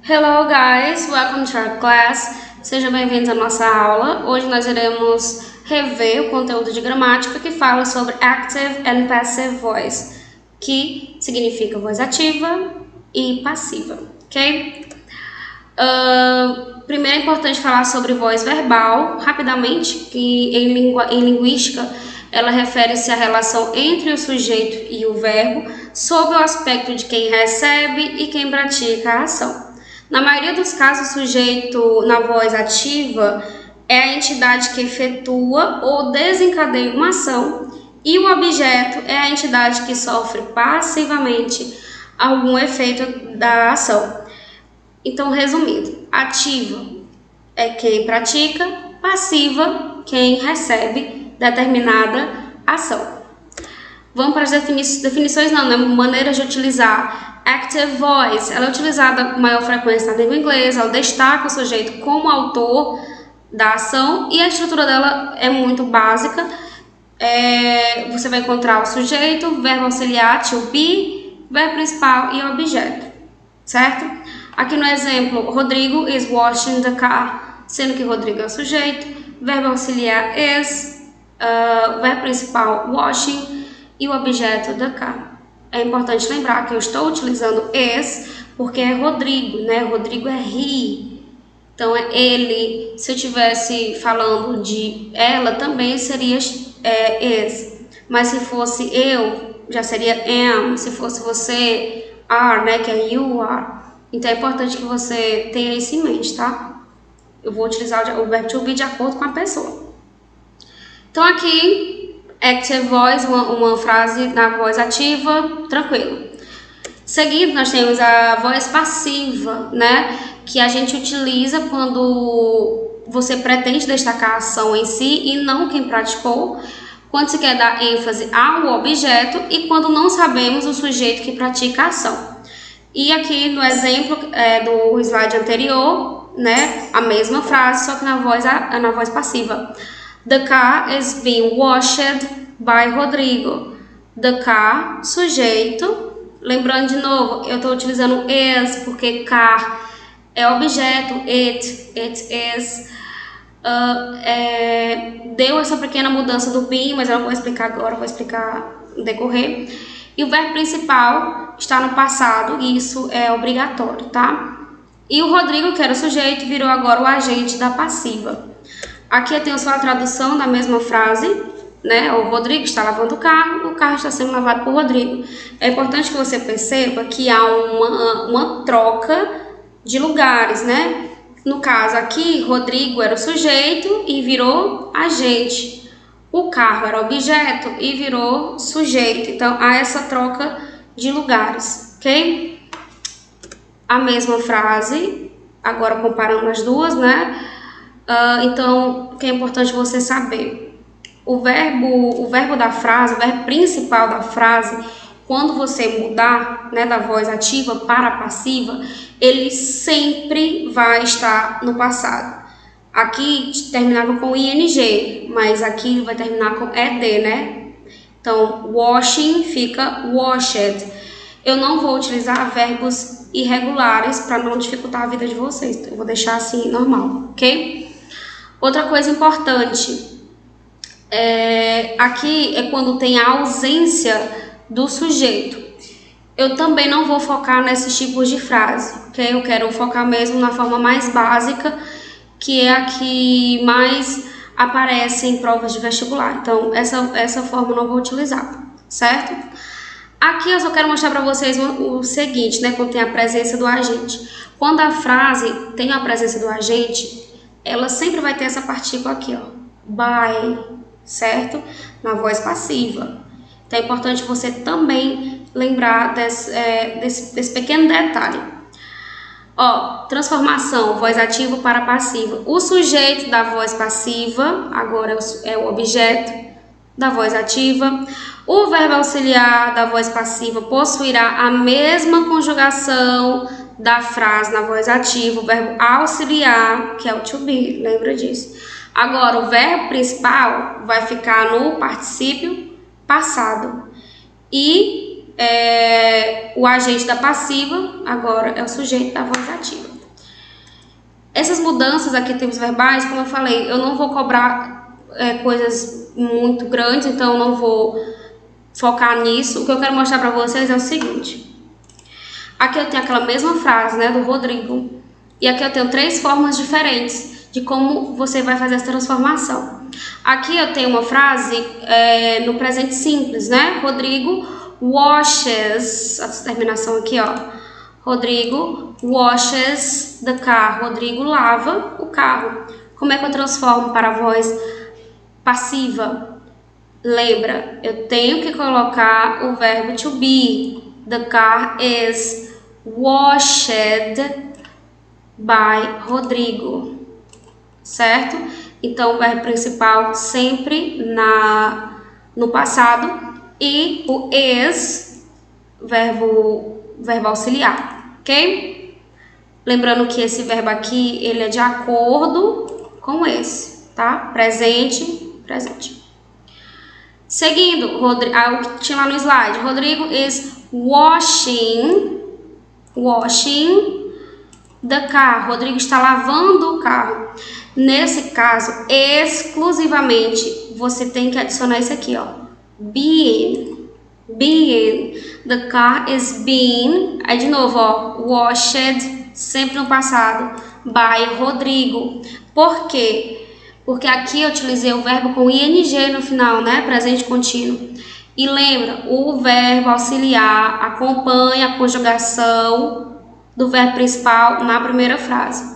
Hello guys, welcome to our class. Sejam bem-vindos à nossa aula. Hoje nós iremos rever o conteúdo de gramática que fala sobre active and passive voice, que significa voz ativa e passiva, ok? Primeiro é importante falar sobre voz verbal, rapidamente, que em linguística ela refere-se à relação entre o sujeito e o verbo, sob o aspecto de quem recebe e quem pratica a ação. Na maioria dos casos, o sujeito na voz ativa é a entidade que efetua ou desencadeia uma ação e o objeto é a entidade que sofre passivamente algum efeito da ação. Então, resumindo, ativa é quem pratica, passiva quem recebe determinada ação. Vamos para as definições, não, né? Maneiras de utilizar. Active voice, ela é utilizada com maior frequência na língua inglesa, ela destaca o sujeito como autor da ação e a estrutura dela é muito básica. Você vai encontrar o sujeito, verbo auxiliar, to be, verbo principal e objeto, certo? Aqui no exemplo, Rodrigo is washing the car, sendo que Rodrigo é o sujeito, verbo auxiliar is, verbo principal washing e o objeto the car. É importante lembrar que eu estou utilizando is porque é Rodrigo, né? Rodrigo é he, então é ele. Se eu estivesse falando de ela, também seria is, mas se fosse eu, já seria am. Se fosse você, are, né? Que é you are. Então é importante que você tenha isso em mente, tá? Eu vou utilizar o verbo to be de acordo com a pessoa. Então aqui, active voice, uma frase na voz ativa, tranquilo. Seguido, nós temos a voz passiva, né? Que a gente utiliza quando você pretende destacar a ação em si e não quem praticou, quando se quer dar ênfase ao objeto e quando não sabemos o sujeito que pratica a ação. E aqui no exemplo do slide anterior, né? A mesma frase, só que na voz passiva. The car is being washed by Rodrigo. The car, sujeito. Lembrando de novo, eu estou utilizando is porque car é objeto, it is. Deu essa pequena mudança do being, mas eu não vou explicar agora, vou explicar no decorrer. E o verbo principal está no passado e isso é obrigatório, tá? E o Rodrigo, que era o sujeito, virou agora o agente da passiva. Aqui eu tenho só a tradução da mesma frase, né? O Rodrigo está lavando o carro está sendo lavado por Rodrigo. É importante que você perceba que há uma troca de lugares, né? No caso aqui, Rodrigo era o sujeito e virou agente. O carro era objeto e virou sujeito. Então, há essa troca de lugares, ok? A mesma frase, agora comparando as duas, né? Então, o que é importante você saber? O verbo da frase, o verbo principal da frase, quando você mudar, né, da voz ativa para passiva, ele sempre vai estar no passado. Aqui terminava com ing, mas aqui vai terminar com ed, né? Então, washing fica washed. Eu não vou utilizar verbos irregulares para não dificultar a vida de vocês. Então, eu vou deixar assim normal, ok? Outra coisa importante, aqui é quando tem a ausência do sujeito. Eu também não vou focar nesses tipos de frase, ok? Eu quero focar mesmo na forma mais básica, que é a que mais aparece em provas de vestibular. Então, essa forma eu não vou utilizar, certo? Aqui eu só quero mostrar para vocês o seguinte, né? Quando tem a presença do agente. Quando a frase tem a presença do agente, ela sempre vai ter essa partícula aqui, ó, by, certo? Na voz passiva. Então é importante você também lembrar desse pequeno detalhe. Ó, transformação, voz ativa para passiva. O sujeito da voz passiva, agora é o objeto da voz ativa. O verbo auxiliar da voz passiva possuirá a mesma conjugação da frase na voz ativa, o verbo auxiliar, que é o to be, lembra disso. Agora, o verbo principal vai ficar no particípio passado. E o agente da passiva agora é o sujeito da voz ativa. Essas mudanças aqui, tempos verbais, como eu falei, eu não vou cobrar coisas muito grandes, então eu não vou focar nisso. O que eu quero mostrar para vocês é o seguinte. Aqui eu tenho aquela mesma frase, né, do Rodrigo. E aqui eu tenho 3 formas diferentes de como você vai fazer essa transformação. Aqui eu tenho uma frase no presente simples, né? Rodrigo washes, a terminação aqui, ó. Rodrigo washes the car. Rodrigo lava o carro. Como é que eu transformo para a voz passiva? Lembra, eu tenho que colocar o verbo to be. The car is washed by Rodrigo, certo? Então, o verbo principal sempre no passado e o is, verbo auxiliar, ok? Lembrando que esse verbo aqui, ele é de acordo com esse, tá? Presente, presente. Seguindo, o que tinha lá no slide, Rodrigo is washing the car. Rodrigo está lavando o carro. Nesse caso, exclusivamente, você tem que adicionar isso aqui, ó. Being. The car is being. Aí de novo, ó. Washed, sempre no passado. By Rodrigo. Por quê? Porque aqui eu utilizei o verbo com ing no final, né? Presente contínuo. E lembra, o verbo auxiliar acompanha a conjugação do verbo principal na primeira frase,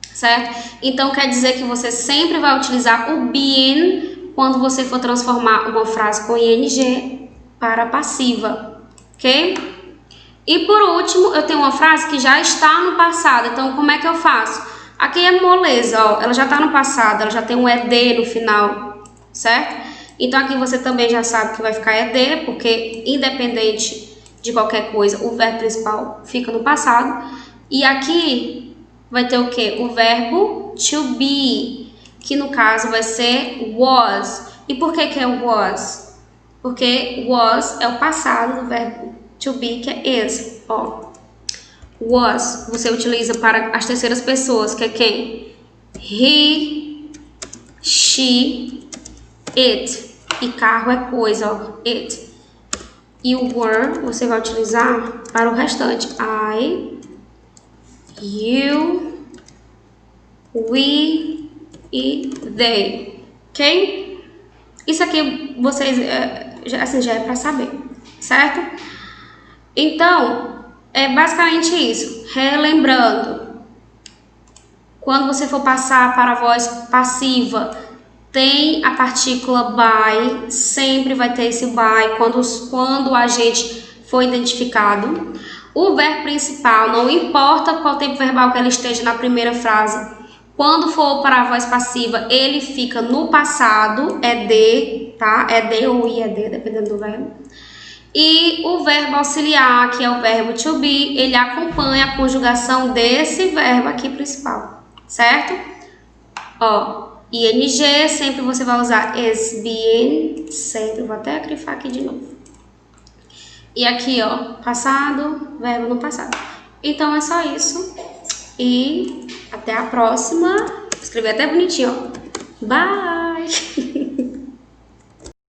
certo? Então, quer dizer que você sempre vai utilizar o being quando você for transformar uma frase com ing para passiva, ok? E por último, eu tenho uma frase que já está no passado. Então, como é que eu faço? Aqui é moleza, ó, ela já está no passado, ela já tem um ed no final, certo? Então, aqui você também já sabe que vai ficar ed, porque independente de qualquer coisa, o verbo principal fica no passado. E aqui vai ter o quê? O verbo to be, que no caso vai ser was. E por que é o was? Porque was é o passado do verbo to be, que é is, ó. Was, você utiliza para as terceiras pessoas, que é quem? He, she, it. E carro é coisa, ó, it. E o were você vai utilizar para o restante. I, you, we e they. Ok? Isso aqui vocês já é para saber, certo? Então, é basicamente isso. Relembrando, quando você for passar para a voz passiva, tem a partícula by, sempre vai ter esse by quando o agente for identificado. O verbo principal, não importa qual tempo verbal que ele esteja na primeira frase, quando for para a voz passiva, ele fica no passado, ed, tá? Ed ou ied, dependendo do verbo. E o verbo auxiliar, que é o verbo to be, ele acompanha a conjugação desse verbo aqui principal, certo? Ó, ing, sempre você vai usar is being, sempre. Vou até grifar aqui de novo. E aqui, ó, passado, verbo no passado. Então, é só isso. E até a próxima. Escrevi até bonitinho, ó. Bye!